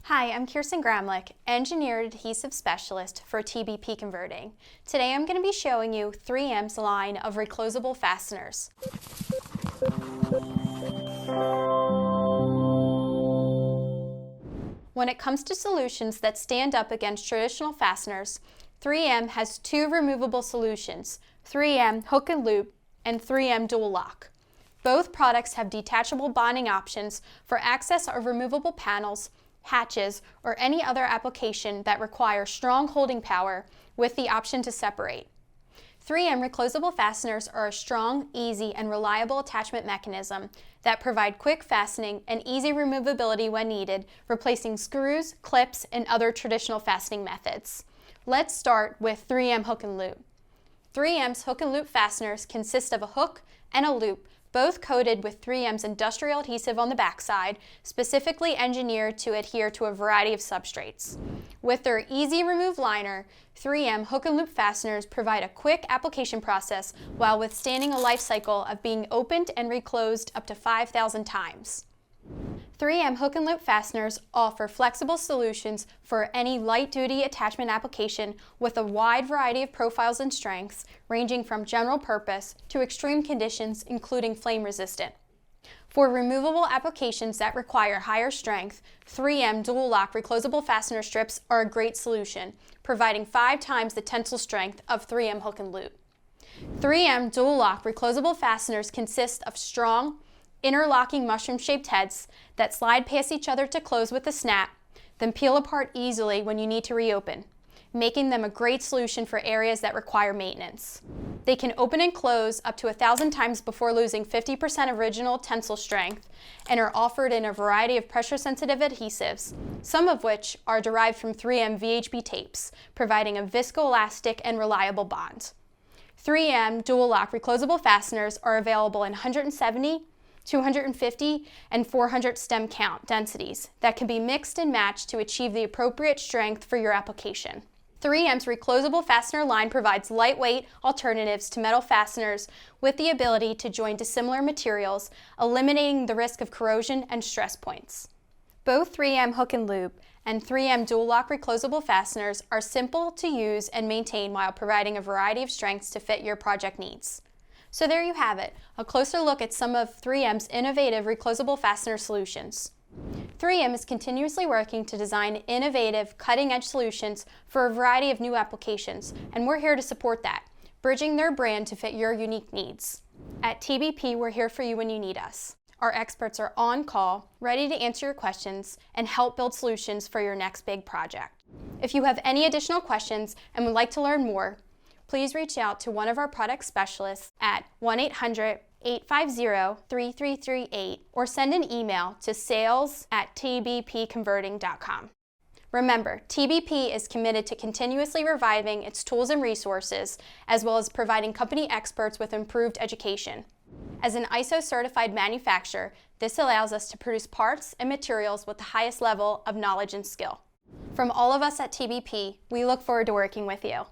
Hi, I'm Kirsten Gramlich, Engineered Adhesive Specialist for TBP Converting. Today I'm going to be showing you 3M's line of reclosable fasteners. When it comes to solutions that stand up against traditional fasteners, 3M has two removable solutions, 3M Hook and Loop and 3M Dual Lock. Both products have detachable bonding options for access or removable panels, hatches, or any other application that requires strong holding power with the option to separate. 3M reclosable fasteners are a strong, easy, and reliable attachment mechanism that provide quick fastening and easy removability when needed, replacing screws, clips, and other traditional fastening methods. Let's start with 3M Hook and Loop. 3M's Hook and Loop fasteners consist of a hook and a loop, both coated with 3M's industrial adhesive on the backside, specifically engineered to adhere to a variety of substrates. With their easy remove liner, 3M Hook and Loop fasteners provide a quick application process while withstanding a life cycle of being opened and reclosed up to 5,000 times. 3M Hook and Loop fasteners offer flexible solutions for any light-duty attachment application with a wide variety of profiles and strengths, ranging from general purpose to extreme conditions, including flame resistant. For removable applications that require higher strength, 3M Dual Lock reclosable fastener strips are a great solution, providing 5 times the tensile strength of 3M Hook and Loop. 3M Dual Lock reclosable fasteners consist of strong, interlocking mushroom-shaped heads that slide past each other to close with a snap, then peel apart easily when you need to reopen, making them a great solution for areas that require maintenance. They can open and close up to 1,000 times before losing 50% original tensile strength and are offered in a variety of pressure-sensitive adhesives, some of which are derived from 3M VHB tapes, providing a viscoelastic and reliable bond. 3M Dual Lock reclosable fasteners are available in 170, 250, and 400 stem count densities that can be mixed and matched to achieve the appropriate strength for your application. 3M's reclosable fastener line provides lightweight alternatives to metal fasteners with the ability to join dissimilar materials, eliminating the risk of corrosion and stress points. Both 3M Hook and Loop and 3M Dual Lock reclosable fasteners are simple to use and maintain while providing a variety of strengths to fit your project needs. So there you have it, a closer look at some of 3M's innovative reclosable fastener solutions. 3M is continuously working to design innovative, cutting-edge solutions for a variety of new applications, and we're here to support that, bridging their brand to fit your unique needs. At TBP, we're here for you when you need us. Our experts are on call, ready to answer your questions and help build solutions for your next big project. If you have any additional questions and would like to learn more, please reach out to one of our product specialists at 1-800-850-3338 or send an email to sales@tbpconverting.com. Remember, TBP is committed to continuously reviving its tools and resources, as well as providing company experts with improved education. As an ISO-certified manufacturer, this allows us to produce parts and materials with the highest level of knowledge and skill. From all of us at TBP, we look forward to working with you.